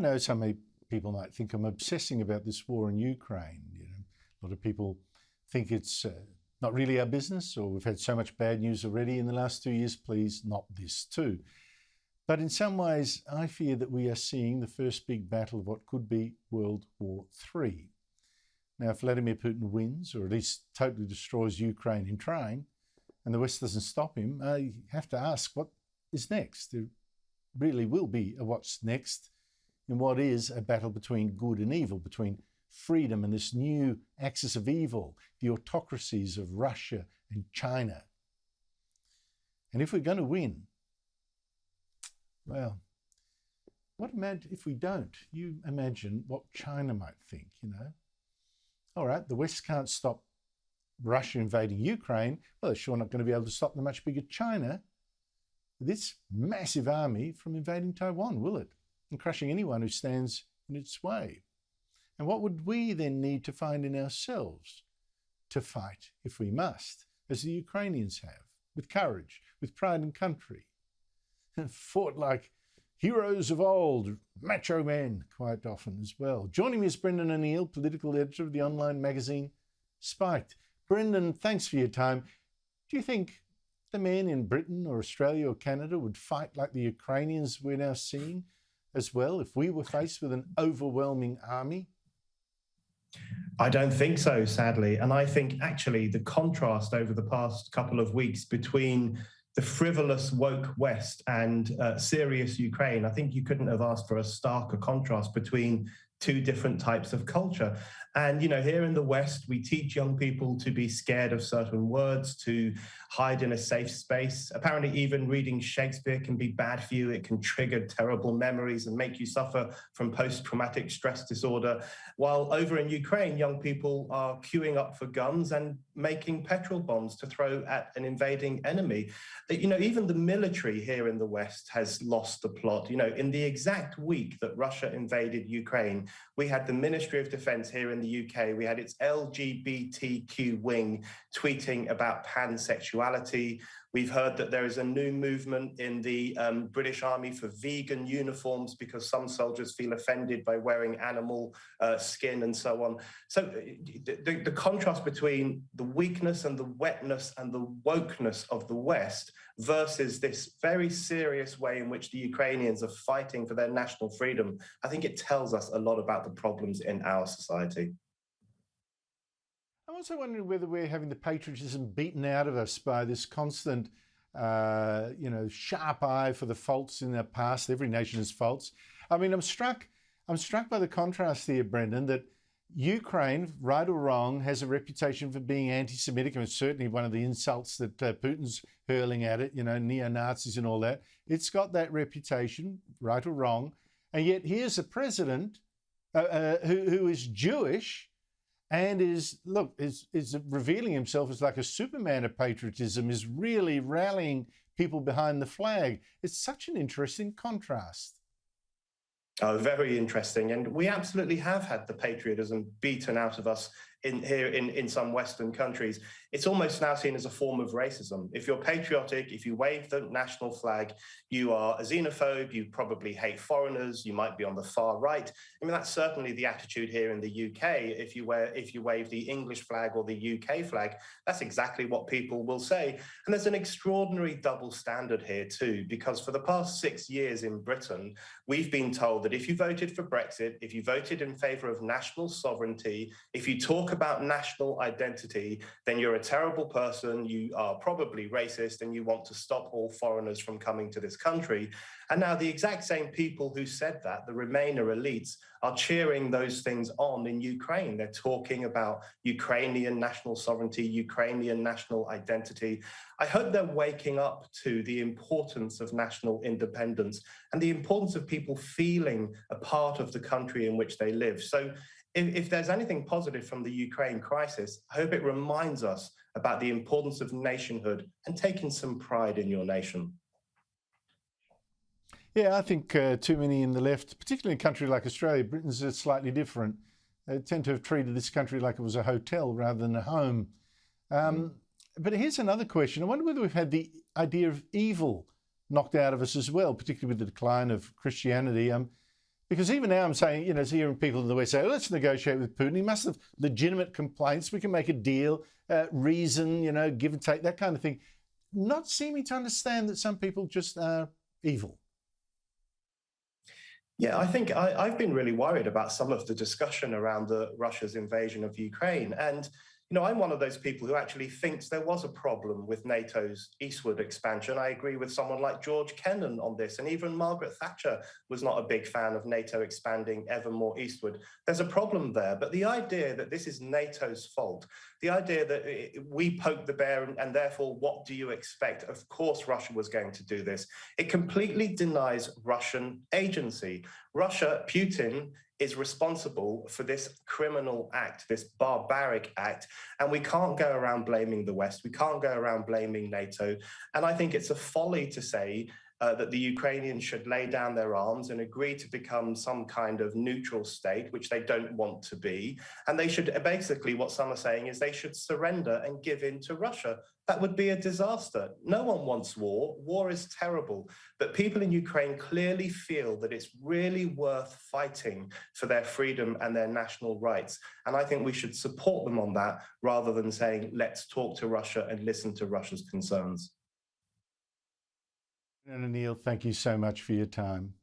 I know some people might think I'm obsessing about this war in Ukraine. A lot of people think it's not really our business, or we've had so much bad news already in the last 2 years, please not this too. But in some ways, I fear that we are seeing the first big battle of what could be World War III. Now, if Vladimir Putin wins, or at least totally destroys Ukraine in trying, and the West doesn't stop him, I have to ask, what is next? There really will be a what's next in what is a battle between good and evil, between freedom and this new axis of evil, the autocracies of Russia and China. And if we're going to win, well, if we don't? You imagine what China might think, All right, the West can't stop Russia invading Ukraine. Well, they're sure not going to be able to stop the much bigger China, this massive army, from invading Taiwan, will it? And crushing anyone who stands in its way. And what would we then need to find in ourselves to fight, if we must, as the Ukrainians have, with courage, with pride in country, and fought like heroes of old, macho men, quite often as well. Joining me is Brendan O'Neill, political editor of the online magazine Spiked. Brendan, thanks for your time. Do you think the men in Britain or Australia or Canada would fight like the Ukrainians we're now seeing as well if we were faced with an overwhelming army? I don't think so, sadly. And I think actually the contrast over the past couple of weeks between the frivolous woke West and serious Ukraine, I think you couldn't have asked for a starker contrast between two different types of culture. And, here in the West, we teach young people to be scared of certain words, to hide in a safe space. Apparently, even reading Shakespeare can be bad for you. It can trigger terrible memories and make you suffer from post-traumatic stress disorder. While over in Ukraine, young people are queuing up for guns and making petrol bombs to throw at an invading enemy. Even the military here in the West has lost the plot. In the exact week that Russia invaded Ukraine, we had the Ministry of Defence here in the UK, we had its LGBTQ wing tweeting about pansexuality. We've heard that there is a new movement in the British Army for vegan uniforms because some soldiers feel offended by wearing animal skin and so on. So the contrast between the weakness and the wetness and the wokeness of the West versus this very serious way in which the Ukrainians are fighting for their national freedom, I think it tells us a lot about the problems in our society. I'm also wondering whether we're having the patriotism beaten out of us by this constant, sharp eye for the faults in the past. Every nation has faults. I mean, I'm struck by the contrast here, Brendan, that Ukraine, right or wrong, has a reputation for being anti-Semitic, and it's certainly one of the insults that Putin's hurling at it, neo-Nazis and all that. It's got that reputation, right or wrong, and yet here's a president who is Jewish and is revealing himself as like a Superman of patriotism, is really rallying people behind the flag. It's such an interesting contrast. Oh, very interesting. And we absolutely have had the patriotism beaten out of us in some Western countries. It's almost now seen as a form of racism. If you're patriotic, if you wave the national flag, you are a xenophobe, you probably hate foreigners, you might be on the far right. I mean, that's certainly the attitude here in the UK. If you wave the English flag or the UK flag, that's exactly what people will say. And there's an extraordinary double standard here too, because for the past 6 years in Britain, we've been told that if you voted for Brexit, if you voted in favour of national sovereignty, if you talk about national identity, then you're a terrible person, you are probably racist, and you want to stop all foreigners from coming to this country. And now the exact same people who said that, the Remainer elites, are cheering those things on in Ukraine. They're talking about Ukrainian national sovereignty, Ukrainian national identity. I hope they're waking up to the importance of national independence and the importance of people feeling a part of the country in which they live. So if there's anything positive from the Ukraine crisis, I hope it reminds us about the importance of nationhood and taking some pride in your nation. Yeah, I think too many in the left, particularly in a country like Australia, Britain's slightly different. They tend to have treated this country like it was a hotel rather than a home. But here's another question. I wonder whether we've had the idea of evil knocked out of us as well, particularly with the decline of Christianity. Because even now I'm saying, you know, hearing people in the West say, let's negotiate with Putin. He must have legitimate complaints. We can make a deal, reason, you know, give and take, that kind of thing. Not seeming to understand that some people just are evil. Yeah, I think I've been really worried about some of the discussion around Russia's invasion of Ukraine. And, you know, I'm one of those people who actually thinks there was a problem with NATO's eastward expansion. I agree with someone like George Kennan on this. And even Margaret Thatcher was not a big fan of NATO expanding ever more eastward. There's a problem there. But the idea that this is NATO's fault, the idea that we poked the bear and therefore what do you expect? Of course, Russia was going to do this. It completely denies Russian agency. Russia, Putin, is responsible for this criminal act, this barbaric act, and we can't go around blaming the West. We can't go around blaming NATO. And I think it's a folly to say that the Ukrainians should lay down their arms and agree to become some kind of neutral state, which they don't want to be. And they should, basically what some are saying is they should surrender and give in to Russia. That would be a disaster. No one wants war. War is terrible. But people in Ukraine clearly feel that it's really worth fighting for their freedom and their national rights. And I think we should support them on that rather than saying, let's talk to Russia and listen to Russia's concerns. And Neil, thank you so much for your time.